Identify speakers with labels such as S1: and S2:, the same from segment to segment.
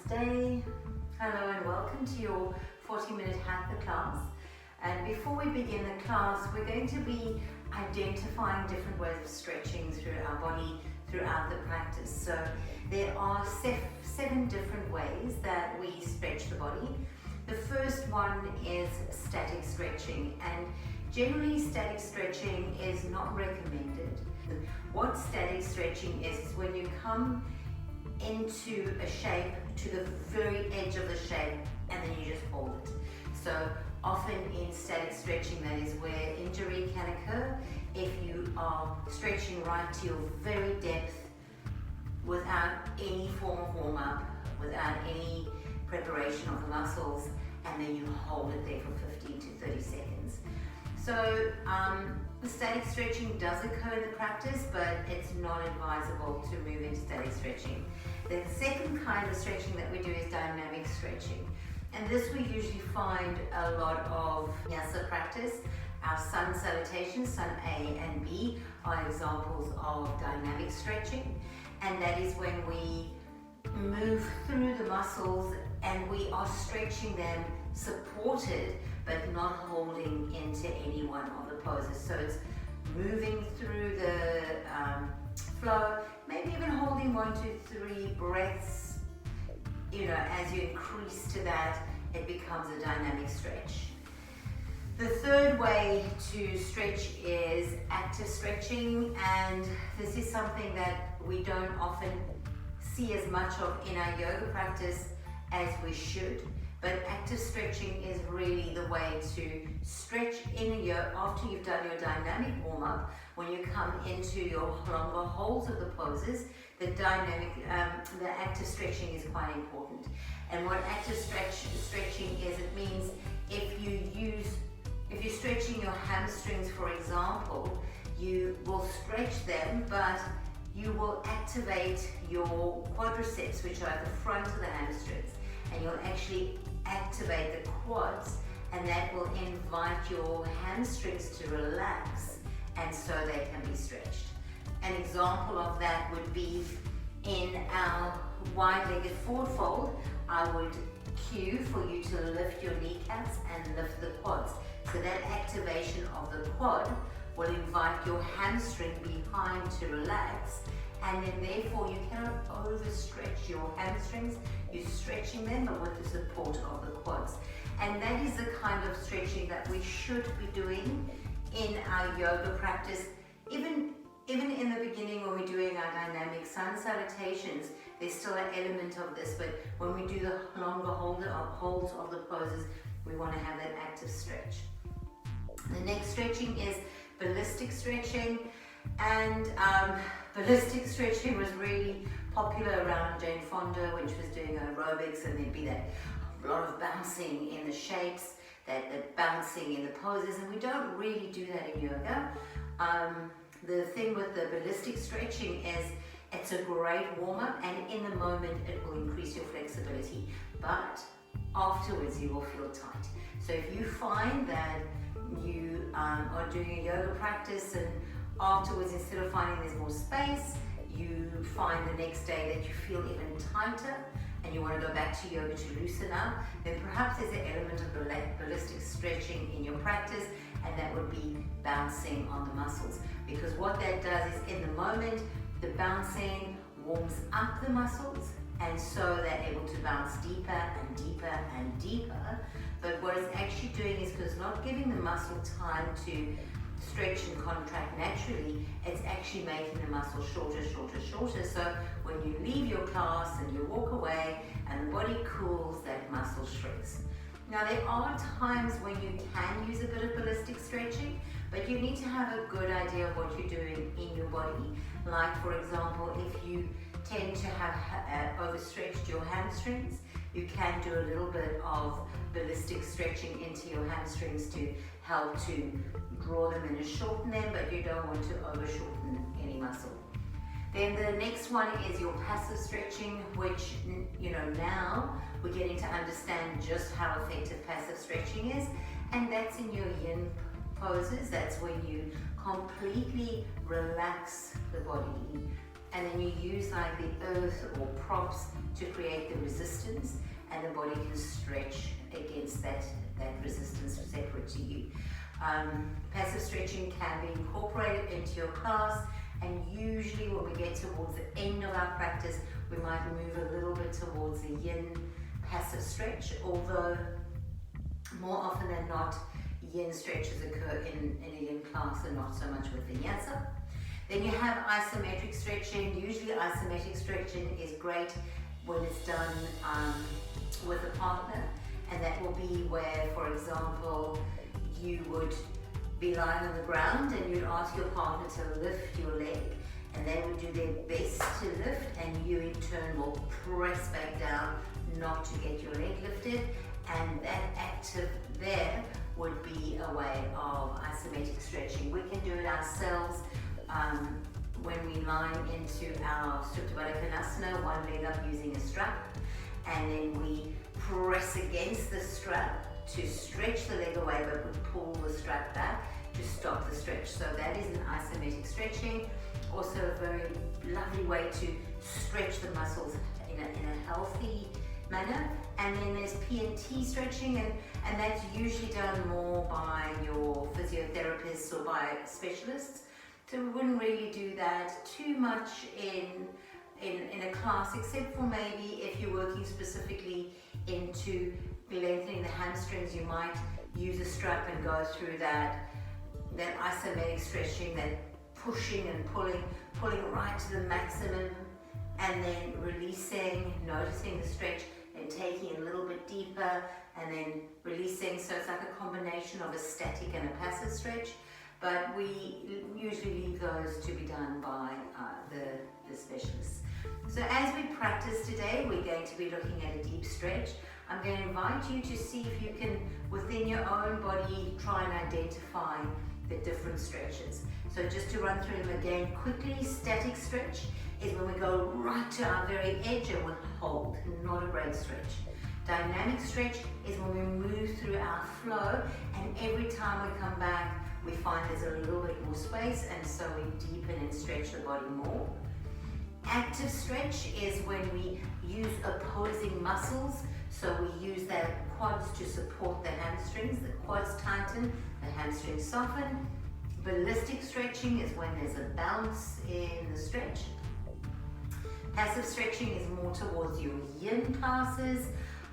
S1: Namaste. Hello and welcome to your 40-minute Hatha class. And before we begin the class, we're going to be identifying different ways of stretching through our body throughout the practice. So there are seven different ways that we stretch the body. The first one is static stretching, and generally static stretching is not recommended. What static stretching is when you come into a shape to the very edge of the shape and then you just hold it. So often in static stretching, that is where injury can occur if you are stretching right to your very depth without any form of warm-up, without any preparation of the muscles, and then you hold it there for 15 to 30 seconds. So the static stretching does occur in the practice, but it's not advisable to move into static stretching. The second kind of stretching that we do is dynamic stretching. And this we usually find a lot of Vinyasa practice. Our sun salutations, sun A and B, are examples of dynamic stretching. And that is when we move through the muscles and we are stretching them supported, but not holding into any one of the poses. So it's moving through the flow, maybe even holding 1, 2, 3 breaths. As you increase to that, it becomes a dynamic stretch. The third way to stretch is active stretching, and this is something that we don't often see as much of in our yoga practice as we should. But active stretching is really the way to stretch in a yoga after you've done your dynamic warm-up. When you come into your longer holds of the poses, the active stretching is quite important. And what active stretching is, it means if you're stretching your hamstrings, for example, you will stretch them, but you will activate your quadriceps, which are at the front of the hamstrings, and you'll actually activate the quads, and that will invite your hamstrings to relax, and so they can be stretched. An example of that would be in our wide-legged forward fold. I would cue for you to lift your kneecaps and lift the quads. So that activation of the quad will invite your hamstring behind to relax, and then therefore you cannot overstretch your hamstrings. You're stretching them, but with the support of the quads. And that is the kind of stretching that we should be doing in our yoga practice. Even in the beginning when we're doing our dynamic sun salutations, there's still an element of this, but when we do the longer holds of the poses, we want to have that active stretch. The next stretching is ballistic stretching, and ballistic stretching was really popular around Jane Fonda when she was doing aerobics, and there'd be that lot of bouncing in the shapes, that bouncing in the poses, and we don't really do that in yoga. The thing with the ballistic stretching is it's a great warm-up, and in the moment it will increase your flexibility, but afterwards you will feel tight. So if you find that you are doing a yoga practice and afterwards, instead of finding there's more space, you find the next day that you feel even tighter and you want to go back to yoga to loosen up, then perhaps there's an element of ballistic stretching in your practice, and that would be bouncing on the muscles. Because what that does is, in the moment, the bouncing warms up the muscles, and so they're able to bounce deeper and deeper and deeper. But what it's actually doing is, because it's not giving the muscle time to stretch and contract naturally, it's actually making the muscle shorter. So when you leave your class and you walk away and the body cools, that muscle shrinks. Now there are times when you can use a bit of ballistic stretching, but you need to have a good idea of what you're doing in your body. Like, for example, if you tend to have overstretched your hamstrings, you can do a little bit of ballistic stretching into your hamstrings to help to draw them in and shorten them, but you don't want to over-shorten any muscle. Then the next one is your passive stretching, which, now we're getting to understand just how effective passive stretching is, and that's in your yin poses. That's when you completely relax the body and then you use like the earth or props to create the resistance, and the body can stretch against that resistance separate to you. Passive stretching can be incorporated into your class, and usually when we get towards the end of our practice, we might move a little bit towards the yin passive stretch, although more often than not, yin stretches occur in a yin class and not so much with vinyasa. Then you have isometric stretching. Usually isometric stretching is great when it's done with a partner, and that will be where, for example, you would be lying on the ground and you'd ask your partner to lift your leg, and they would do their best to lift, and you in turn will press back down not to get your leg lifted, and that active there would be a way of isometric stretching. We can do it ourselves when we lie into our Supta Baddha Konasana, one leg up using a strap, and then we press against the strap to stretch the leg away, but we pull the strap back to stop the stretch. So that is an isometric stretching. Also a very lovely way to stretch the muscles in a healthy manner. And then there's Pnt stretching, and that's usually done more by your physiotherapists or by specialists. So we wouldn't really do that too much in a class, except for maybe if you're working specifically into lengthening the hamstrings, you might use a strap and go through that isometric stretching, that pushing and pulling right to the maximum, and then releasing, noticing the stretch, and taking it a little bit deeper, and then releasing. So it's like a combination of a static and a passive stretch, but we usually leave those to be done by the specialists. So as we practice today, we're going to be looking at a deep stretch. I'm going to invite you to see if you can, within your own body, try and identify the different stretches. So just to run through them again quickly, static stretch is when we go right to our very edge and we hold, not a great stretch. Dynamic stretch is when we move through our flow, and every time we come back, we find there's a little bit more space, and so we deepen and stretch the body more. Active stretch is when we use opposing muscles. So we use the quads to support the hamstrings. The quads tighten, the hamstrings soften. Ballistic stretching is when there's a bounce in the stretch. Passive stretching is more towards your yin classes.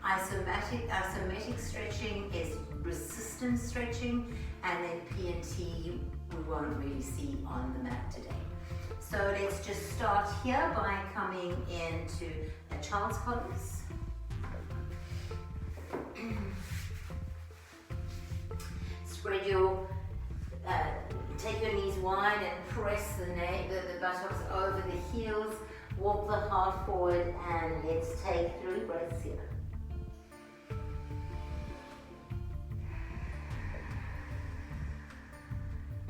S1: Isometric stretching is resistance stretching, and then Pnt we won't really see on the mat today. So let's just start here by coming into a child's pose. Spread your, take your knees wide and press the buttocks over the heels. Walk the heart forward, and let's take 3 breaths here.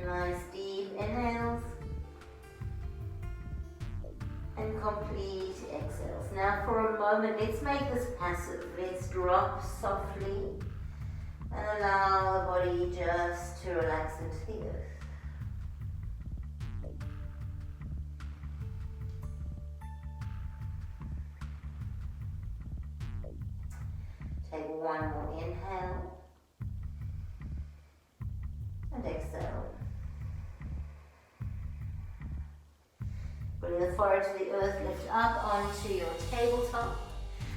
S1: Nice deep inhales and complete exhales. Now for a moment, let's make this passive. Let's drop softly and allow the body just to relax into the earth. Take one more inhale and exhale. Bring the forehead to the earth, lift up onto your tabletop.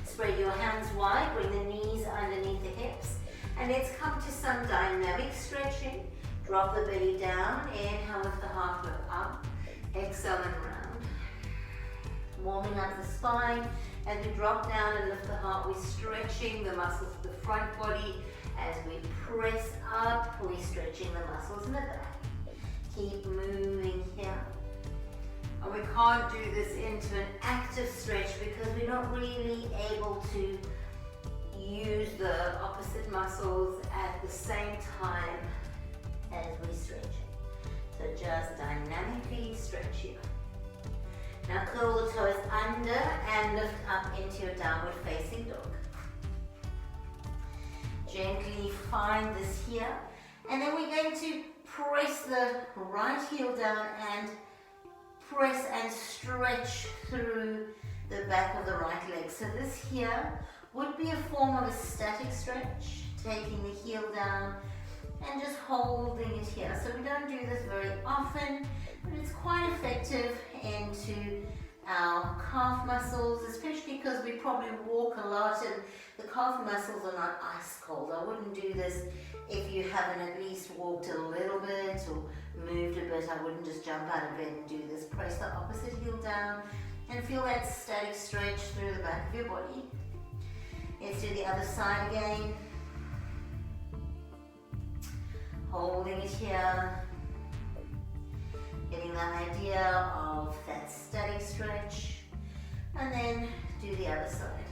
S1: Spread your hands wide, bring the knees underneath the hips. And let's come to some dynamic stretching. Drop the belly down, inhale, lift the heart, look up. Exhale and round. Warming up the spine. As we drop down and lift the heart, we're stretching the muscles of the front body. As we press up, we're stretching the muscles in the back. Keep moving here. And we can't do this into an active stretch because we're not really able to use the opposite muscles at the same time as we stretch. So just dynamically stretch here. Now curl the toes under and lift up into your downward facing dog. Gently find this here, and then we're going to press the right heel down and press and stretch through the back of the right leg. So this here would be a form of a static stretch, taking the heel down and just holding it here. So we don't do this very often, but it's quite effective into our calf muscles, especially because we probably walk a lot and the calf muscles are not ice cold. I wouldn't do this if you haven't at least walked a little bit or moved a bit. I wouldn't just jump out of bed and do this. Press the opposite heel down and feel that static stretch through the back of your body. Let's do the other side again. Holding it here. Getting the idea of that static stretch. And then do the other side.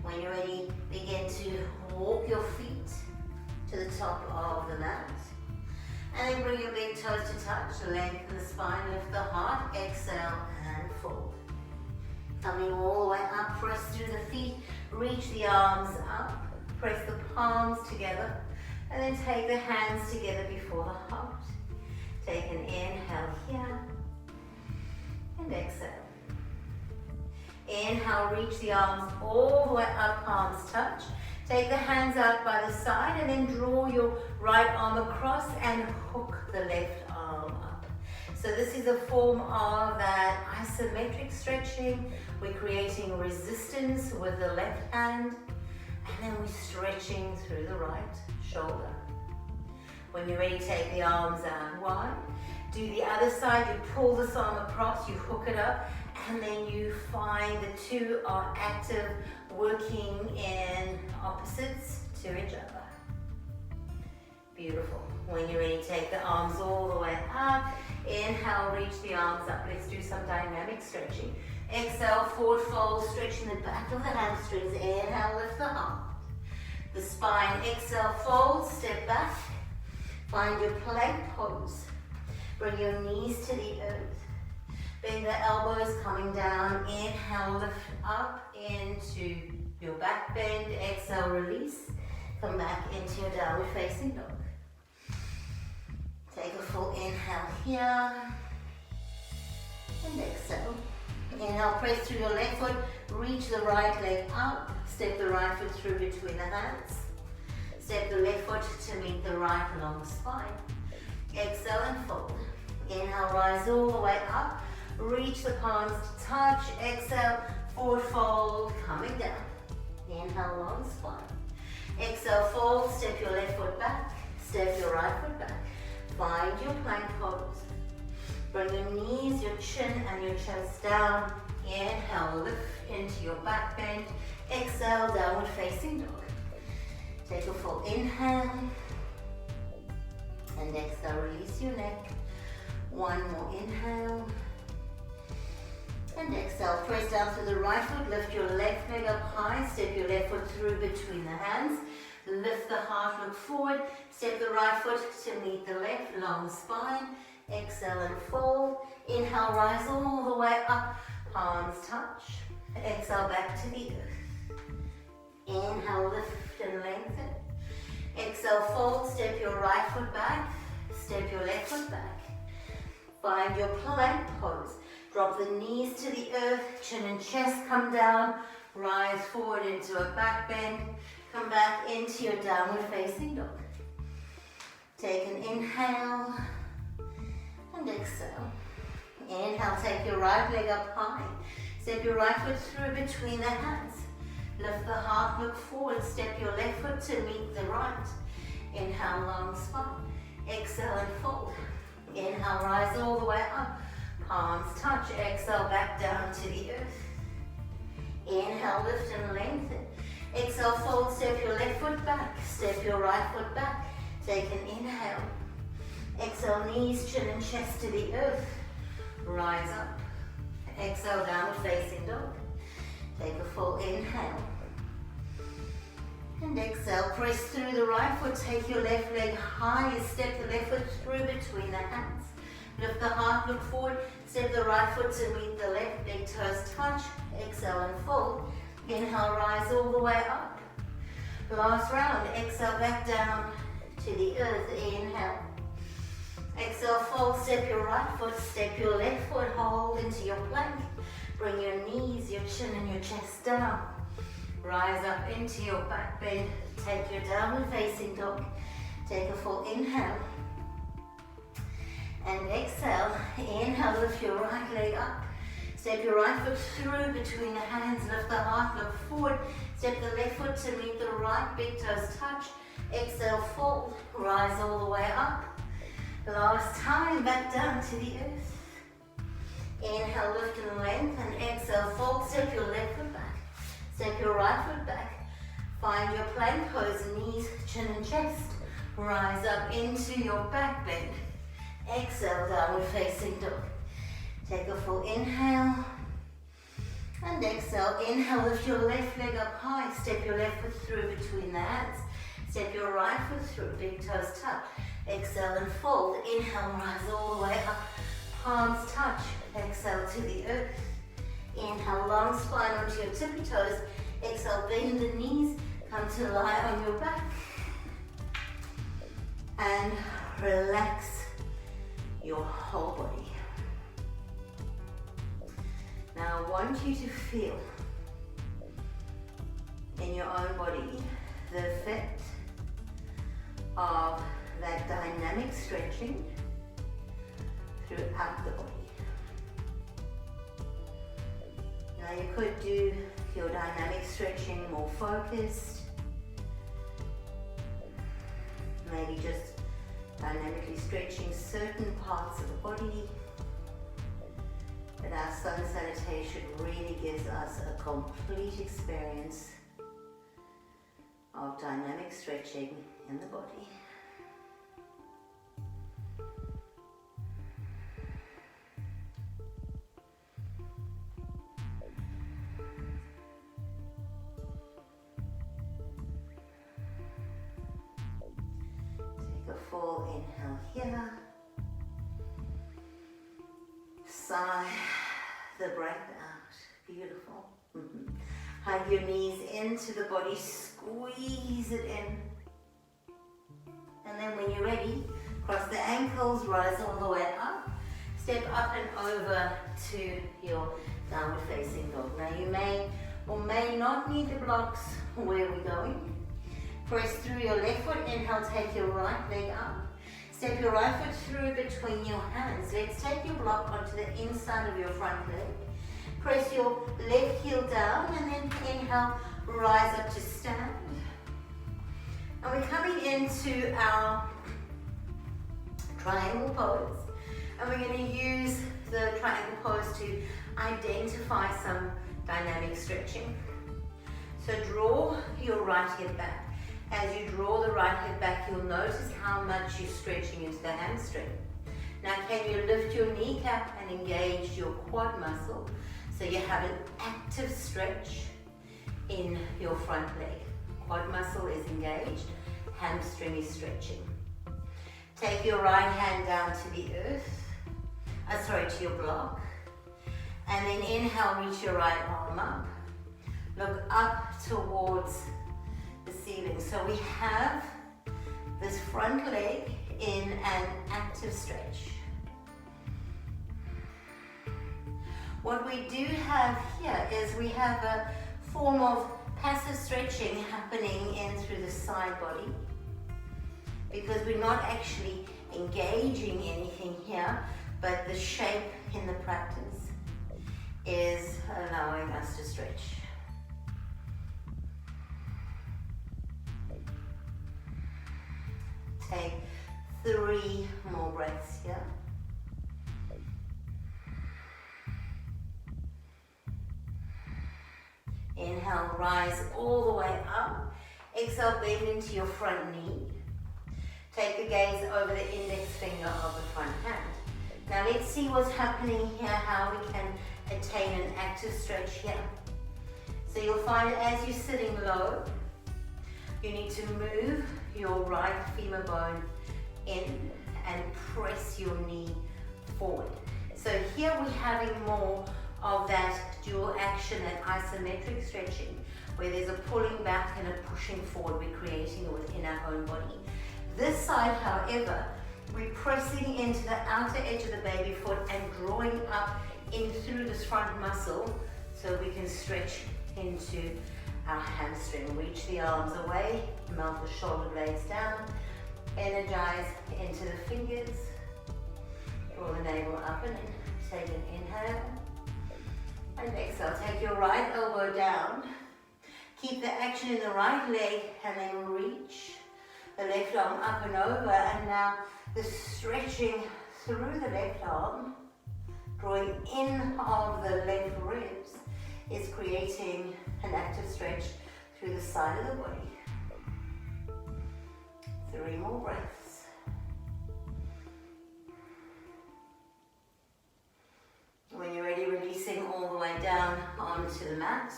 S1: When you're ready, begin to walk your feet to the top of the mat. And then bring your big toes to touch. Lengthen the spine, lift the heart. Exhale and fold. Coming all the way up, press through the feet. Reach the arms up. Press the palms together. And then take the hands together before the heart. Take an inhale here. And exhale. Inhale, reach the arms all the way up, palms touch. Take the hands out by the side and then draw your right arm across and hook the left arm up. So this is a form of that isometric stretching. We're creating resistance with the left hand and then we're stretching through the right shoulder. When you're ready, take the arms out wide. Do the other side, you pull this arm across, you hook it up, and then you find the two are active, working in opposites to each other. Beautiful. When you're ready, take the arms all the way up. Inhale, reach the arms up. Let's do some dynamic stretching. Exhale, forward fold, stretching the back of the hamstrings. Inhale, lift the heart. The spine, exhale, fold, step back. Find your plank pose. Bring your knees to the earth. Bend the elbows coming down. Inhale, lift up into your back bend. Exhale, release. Come back into your downward facing dog. Take a full inhale here. And exhale. Inhale, press through your left foot. Reach the right leg up. Step the right foot through between the hands. Step the left foot to meet the right long spine. Exhale and fold. Inhale, rise all the way up. Reach the palms to touch. Exhale, forward fold, coming down. Inhale, long spine. Exhale, fold, step your left foot back. Step your right foot back. Find your plank pose. Bring your knees, your chin and your chest down. Inhale, lift into your back bend. Exhale, downward facing dog. Take a full inhale. And exhale, release your neck. One more inhale. And exhale, press down through the right foot. Lift your left leg up high. Step your left foot through between the hands. Lift the heart, look forward. Step the right foot to meet the left, long spine. Exhale and fold. Inhale, rise all the way up. Palms touch. Exhale, back to the earth. Inhale, lift and lengthen. Exhale, fold. Step your right foot back. Step your left foot back. Find your plank pose. Drop the knees to the earth. Chin and chest come down. Rise forward into a back bend. Come back into your downward facing dog. Take an inhale and exhale. Inhale, take your right leg up high. Step your right foot through between the hands. Lift the heart, look forward. Step your left foot to meet the right. Inhale, long spine. Exhale and fold. Inhale, rise all the way up. Palms touch. Exhale, back down to the earth. Inhale, lift and lengthen. Exhale, fold, step your left foot back. Step your right foot back. Take an inhale. Exhale, knees, chin and chest to the earth. Rise up. Exhale, downward facing dog. Take a full inhale. And exhale, press through the right foot. Take your left leg high. Step the left foot through between the hands. Lift the heart, look forward. Step the right foot to meet the left. Big toes touch. Exhale and fold. Inhale, rise all the way up. Last round. Exhale, back down to the earth. Inhale. Exhale, fold, step your right foot, step your left foot, hold into your plank. Bring your knees, your chin and your chest down. Rise up into your back bend. Take your downward facing dog. Take a full inhale. And exhale. Inhale, lift your right leg up. Step your right foot through between the hands. Lift the heart, look forward. Step the left foot to meet the right, big toes touch. Exhale, fold. Rise all the way up. Last time, back down to the earth. Inhale, lift and lengthen. Exhale, fold. Step your left foot back. Step your right foot back. Find your plank pose, knees, chin and chest. Rise up into your back bend. Exhale, downward facing dog. Take a full inhale. And exhale. Inhale, lift your left leg up high. Step your left foot through between the hands. Step your right foot through, big toes touch. Exhale and fold. Inhale, rise all the way up. Palms touch. Exhale to the earth. Inhale, long spine onto your tippy toes. Exhale, bend the knees. Come to lie on your back. And relax your whole body. Now I want you to feel in your own body the effect of that dynamic stretching throughout the body. Now you could do your dynamic stretching more focused, maybe just dynamically stretching certain parts of the body, but our sun salutation really gives us a complete experience of dynamic stretching in the body. Take a full inhale here. Sigh the breath out. Beautiful. Hug your knees into the body, squeeze it in. And then when you're ready, cross the ankles, rise all the way up. Step up and over to your downward facing dog. Now you may or may not need the blocks where we're going. Press through your left foot, inhale, take your right leg up. Step your right foot through between your hands. Let's take your block onto the inside of your front leg. Press your left heel down and then inhale, rise up to stand. And we're coming into our triangle pose. And we're going to use the triangle pose to identify some dynamic stretching. So draw your right hip back. As you draw the right hip back, you'll notice how much you're stretching into the hamstring. Now can you lift your kneecap and engage your quad muscle so you have an active stretch in your front leg. Quad muscle is engaged, hamstring is stretching. Take your right hand down to the earth, to your block. And then inhale, reach your right arm up. Look up towards the ceiling. So we have this front leg in an active stretch. What we do have here is we have a form of passive stretching happening in through the side body, because we're not actually engaging anything here, but the shape in the practice is allowing us to stretch. Take 3 more breaths here. Inhale, rise all the way up. Exhale, bend into your front knee. Take the gaze over the index finger of the front hand. Now let's see what's happening here, how we can attain an active stretch here. So you'll find as you're sitting low, you need to move your right femur bone in and press your knee forward. So here we're having more of that dual action, that isometric stretching, where there's a pulling back and a pushing forward we're creating within our own body. This side, however, We're pressing into the outer edge of the baby foot and drawing up in through this front muscle so we can stretch into our hamstring. Reach the arms away, melt the shoulder blades down, energize into the fingers, draw the navel up and in. Take an inhale and exhale. Take your right elbow down. Keep the action in the right leg and then reach the left arm up and over. And now the stretching through the left arm, drawing in of the left ribs, is creating an active stretch through the side of the body. 3 more breaths. When you're ready, releasing all the way down onto the mat.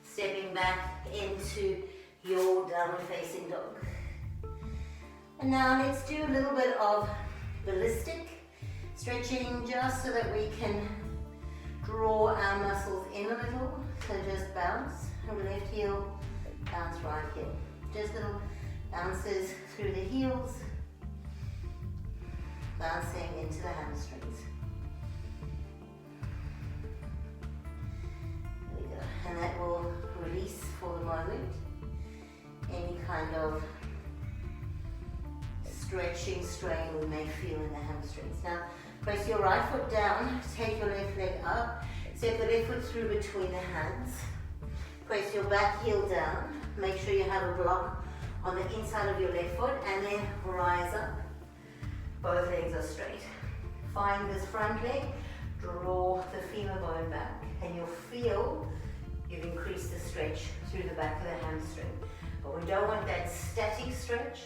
S1: Stepping back into your downward facing dog. And now let's do a little bit of ballistic stretching just so that we can draw our muscles in a little. So just bounce, left heel, bounce right heel. Just little bounces through the heels, bouncing into the hamstrings. There we go. And that will release for the moment any kind of stretching strain we may feel in the hamstrings. Now press your right foot down, take your left leg up, step the left foot through between the hands, press your back heel down, make sure you have a block on the inside of your left foot, and then rise up. Both legs are straight. Find this front leg, draw the femur bone back, and you'll feel you've increased the stretch through the back of the hamstring. But we don't want that static stretch,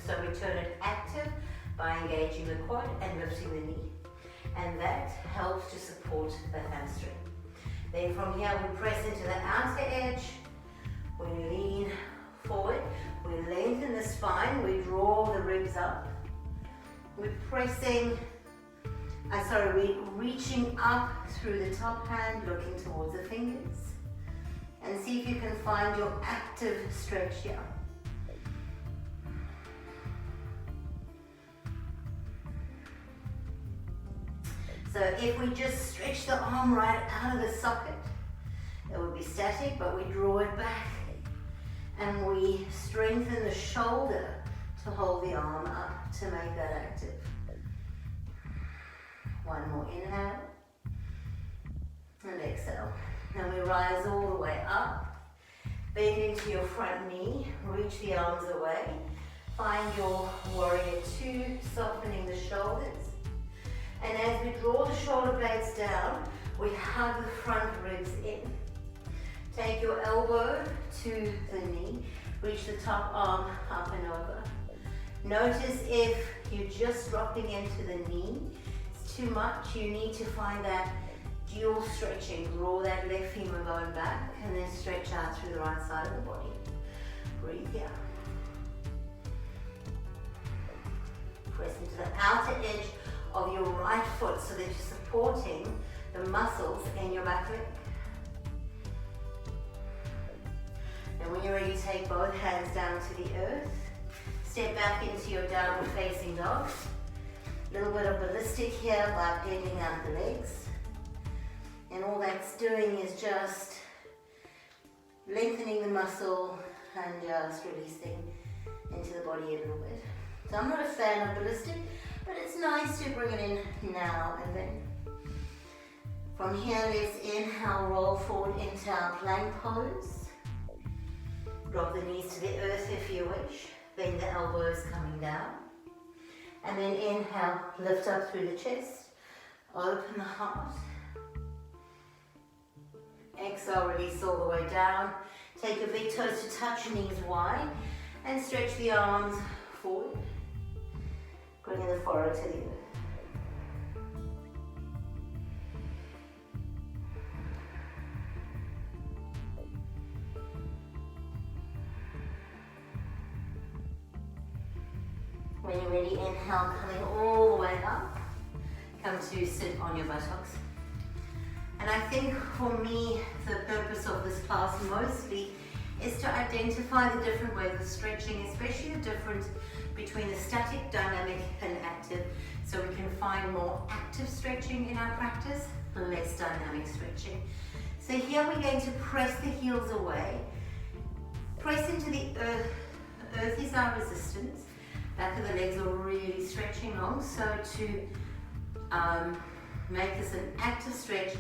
S1: so we turn it active by engaging the quad and lifting the knee. And that helps to support the hamstring. Then from here we press into the outer edge, we lean forward, we lengthen the spine, we draw the ribs up. We're reaching up through the top hand, looking towards the fingers. And see if you can find your active stretch here. So if we just stretch the arm right out of the socket, it would be static, but we draw it back and we strengthen the shoulder to hold the arm up to make that active. One more inhale and exhale. And we rise all the way up, bend into your front knee, reach the arms away, find your warrior 2, softening the shoulders. And as we draw the shoulder blades down, we hug the front ribs in. Take your elbow to the knee, reach the top arm up and over. Notice if you're just dropping into the knee, it's too much, you need to find that dual stretching. Draw that left femur bone back and then stretch out through the right side of the body. Breathe here. Press into the outer edge of your right foot so that you're supporting the muscles in your back leg. And when you're ready, take both hands down to the earth. Step back into your downward facing dog. A little bit of ballistic here by bending out the legs. And all that's doing is just lengthening the muscle and just releasing into the body a little bit. So I'm not a fan of ballistic, but it's nice to bring it in now and then. From here, let's inhale, roll forward into our plank pose. Drop the knees to the earth if you wish. Bend the elbows coming down. And then inhale, lift up through the chest. Open the heart. Exhale, release all the way down. Take your big toes to touch, knees wide. And stretch the arms forward. Bringing the forehead to the earth. When you're ready, inhale, coming all the way up. Come to sit on your buttocks. And I think for me, the purpose of this class mostly is to identify the different ways of stretching, especially the different between the static, dynamic and active, so we can find more active stretching in our practice, less dynamic stretching. So here we're going to press the heels away, press into the earth. Earth is our resistance. Back of the legs are really stretching long, so to make this an active stretch,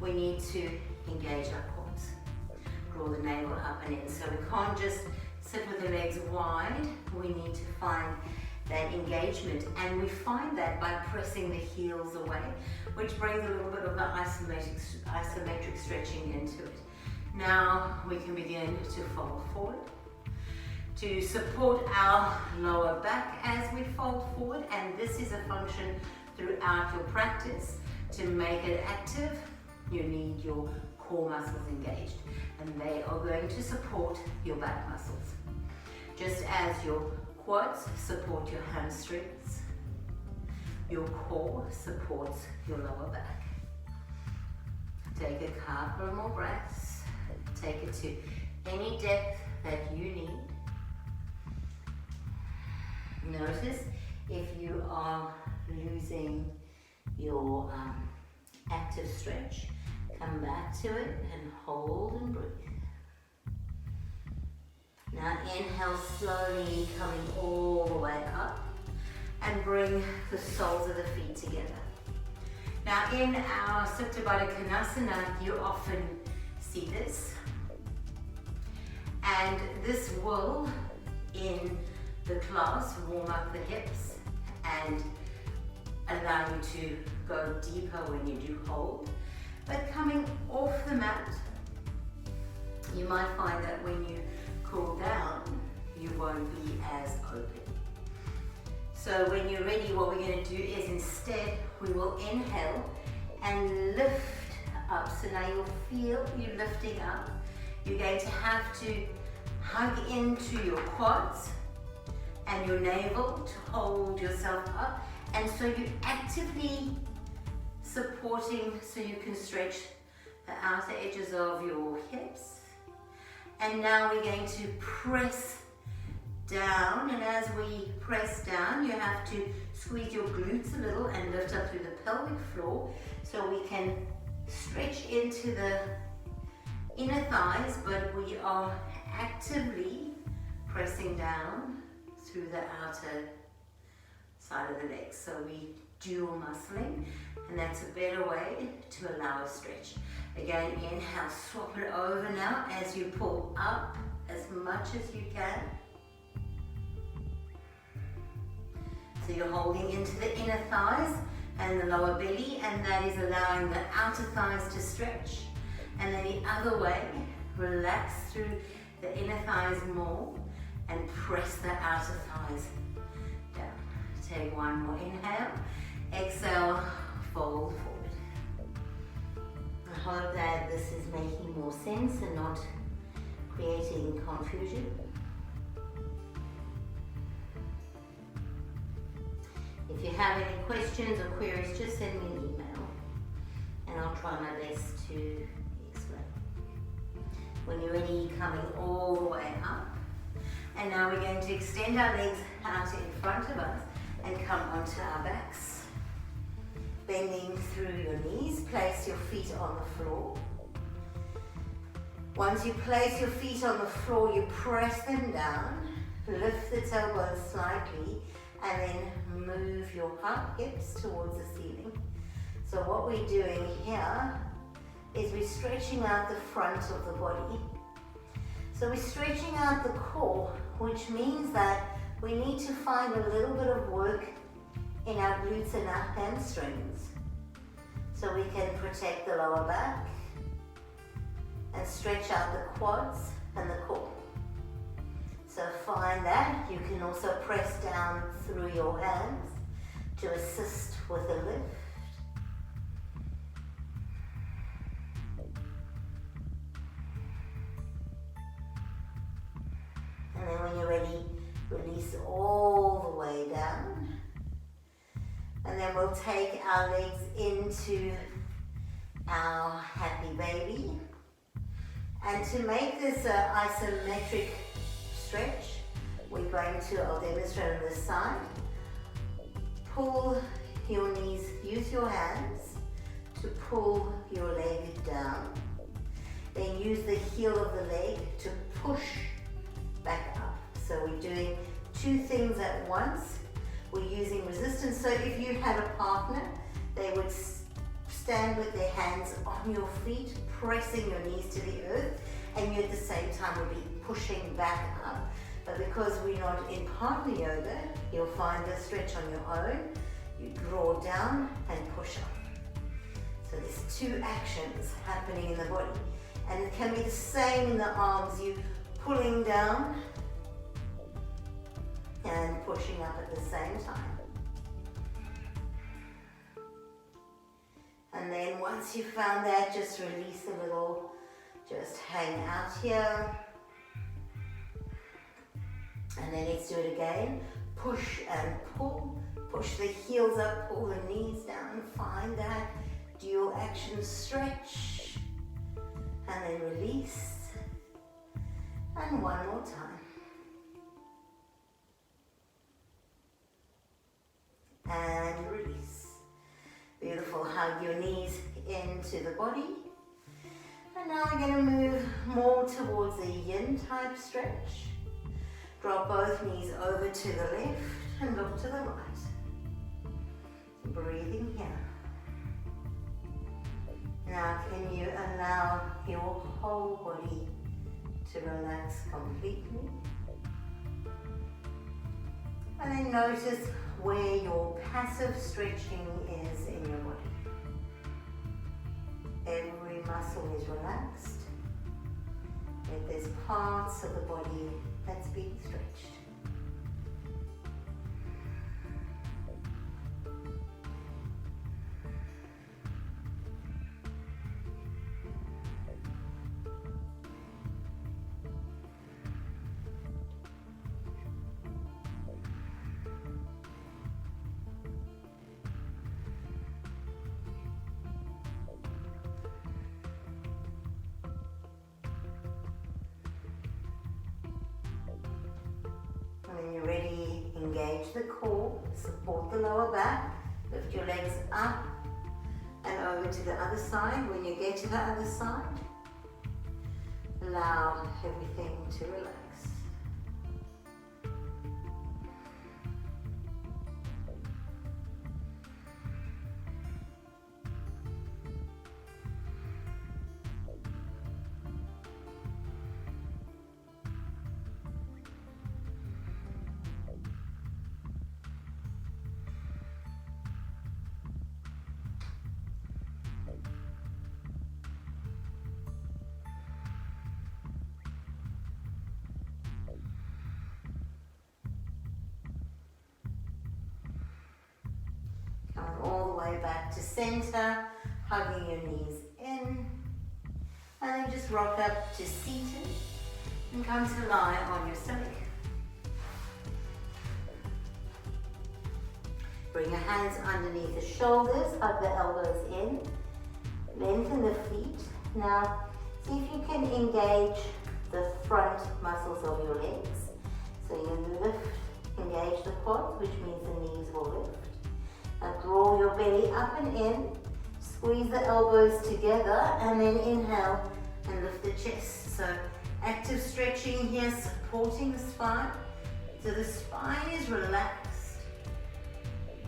S1: we need to engage our quads. Draw the navel up and in, so we can't just sit with the legs wide, we need to find that engagement, and we find that by pressing the heels away, which brings a little bit of the isometric stretching into it. Now we can begin to fold forward, to support our lower back as we fold forward, and this is a function throughout your practice. To make it active, you need your core muscles engaged, and they are going to support your back muscles. Just as your quads support your hamstrings, your core supports your lower back. Take a couple more breaths. Take it to any depth that you need. Notice if you are losing your active stretch, come back to it and hold and breathe. Now inhale slowly, coming all the way up, and bring the soles of the feet together. Now in our Supta Baddha Konasana, you often see this, and this will, in the class, warm up the hips and allow you to go deeper when you do hold. But coming off the mat, you might find that when you cool down, you won't be as open. So when you're ready, what we're going to do is instead, we will inhale and lift up. So now you'll feel you lifting up. You're going to have to hug into your quads and your navel to hold yourself up. And so you're actively supporting so you can stretch the outer edges of your hips. And now we're going to press down, and as we press down, you have to squeeze your glutes a little and lift up through the pelvic floor so we can stretch into the inner thighs, but we are actively pressing down through the outer side of the legs. So we dual muscling, and that's a better way to allow a stretch. Again, inhale, swap it over now as you pull up as much as you can. So you're holding into the inner thighs and the lower belly, and that is allowing the outer thighs to stretch. And then the other way, relax through the inner thighs more and press the outer thighs down. Take one more inhale, exhale, fold forward. I hope that this is making more sense and not creating confusion. If you have any questions or queries, just send me an email and I'll try my best to explain. When you're ready, coming all the way up. And now we're going to extend our legs out in front of us and come onto our backs. Bending through your knees, place your feet on the floor. Once you place your feet on the floor, you press them down, lift the tailbone slightly, and then move your hips towards the ceiling. So what we're doing here is we're stretching out the front of the body. So we're stretching out the core, which means that we need to find a little bit of work in our glutes and our hamstrings so we can protect the lower back and stretch out the quads and the core. So find that. You can also press down through your hands to assist with the lift. And then when you're ready, release all the way down. And then we'll take our legs into our happy baby. And to make this an isometric stretch, I'll demonstrate on this side. Pull your knees, use your hands to pull your leg down. Then use the heel of the leg to push back up. So we're doing two things at once. We're using resistance. So if you had a partner, they would stand with their hands on your feet, pressing your knees to the earth, and you at the same time will be pushing back up. But because we're not in partner yoga, you'll find the stretch on your own. You draw down and push up. So there's two actions happening in the body. And it can be the same in the arms, you pulling down and pushing up at the same time. And then once you've found that, just release a little, just hang out here. And then let's do it again. Push and pull. Push the heels up, pull the knees down. Find that dual action stretch. And then release. And one more time. And release. Beautiful. Hug your knees into the body. And now we're going to move more towards the yin type stretch. Drop both knees over to the left and look to the right. Breathing here. Now can you allow your whole body to relax completely? And then notice where your passive stretching is in your body. Every muscle is relaxed. If there's parts of the body that's being stretched. When you're ready, engage the core, support the lower back, lift your legs up and over to the other side. When you get to the other side, allow everything to relax. All the way back to center, hugging your knees in, and then just rock up to seated and come to lie on your stomach. Bring your hands underneath the shoulders, hug the elbows in, lengthen the feet. Now see if you can engage the front muscles of your legs. So you lift, engage the quads, which means the knees will lift. Now draw your belly up and in, squeeze the elbows together, and then inhale and lift the chest. So active stretching here, supporting the spine. So the spine is relaxed,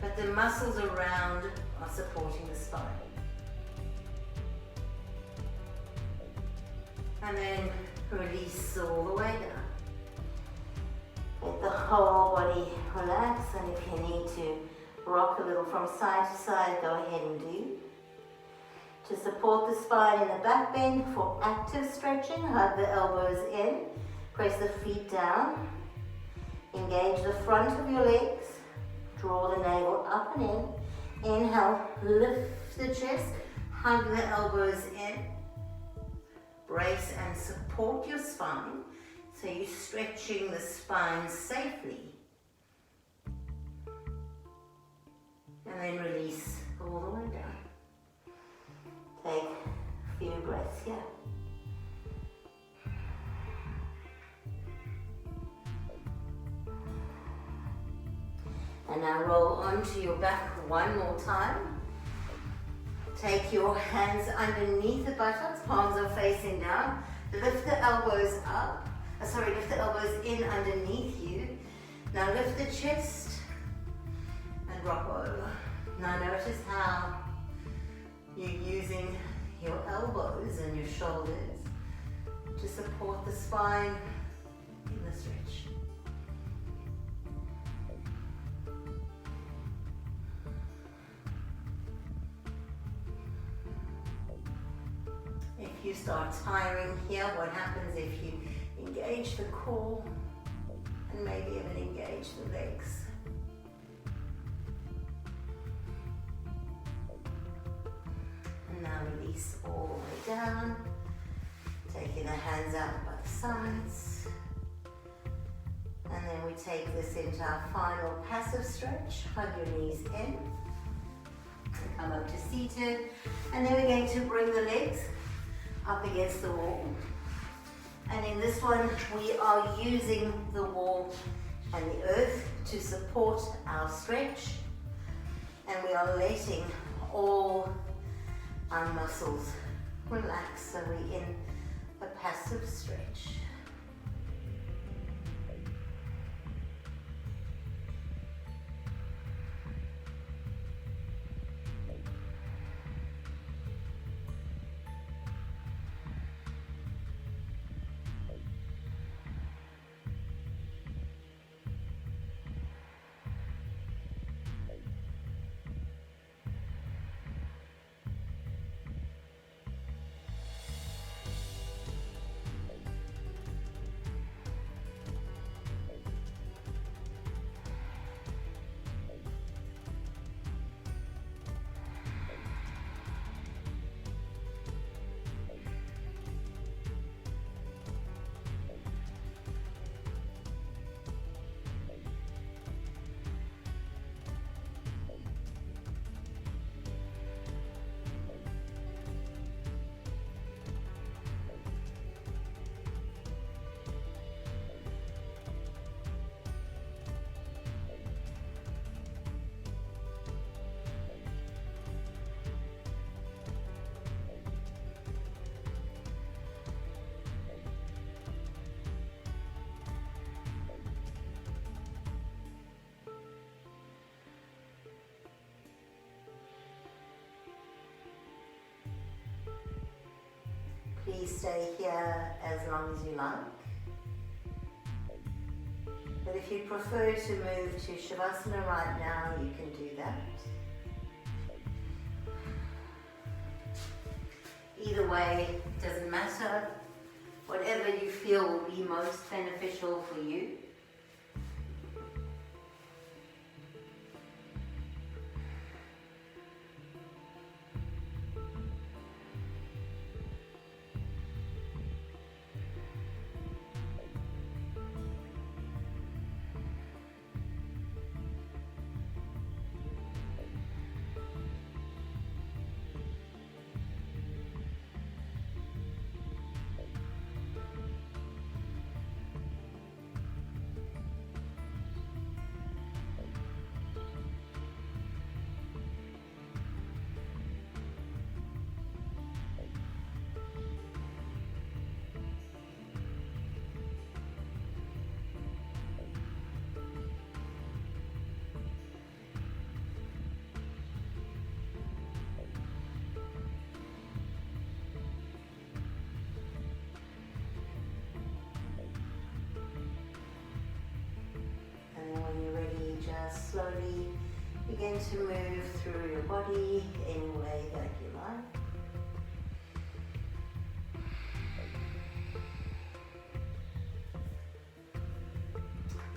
S1: but the muscles around are supporting the spine. And then release all the way down. Let the whole body relax, and if you need to rock a little from side to side, go ahead and do. To support the spine in the back bend for active stretching, hug the elbows in, press the feet down, engage the front of your legs, draw the navel up and in, inhale, lift the chest, hug the elbows in, brace and support your spine, so you're stretching the spine safely. And then release all the way down. Take a few breaths here. And now roll onto your back one more time. Take your hands underneath the buttocks, palms are facing down. Lift the elbows up. Lift the elbows in underneath you. Now lift the chest and rock over. Now notice how you're using your elbows and your shoulders to support the spine in the stretch. If you start tiring here, what happens if you engage the core and maybe even engage the legs? And now release all the way down, taking the hands out by the sides. And then we take this into our final passive stretch. Hug your knees in. And come up to seated. And then we're going to bring the legs up against the wall. And in this one, we are using the wall and the earth to support our stretch. And we are letting all our muscles relax, so we're in a passive stretch. Please stay here as long as you like. But if you prefer to move to Shavasana right now, you can do that. Either way, it doesn't matter. Whatever you feel will be most beneficial for you. Just slowly begin to move through your body any way that you like.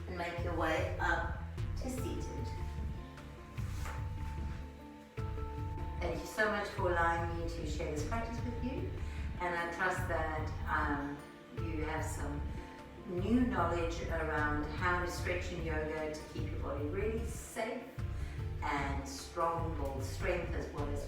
S1: And make your way up to seated. Thank you so much for allowing me to share this practice with you. And I trust that you have some new knowledge around how to stretch in yoga to keep your body really safe and strong, build strength as well as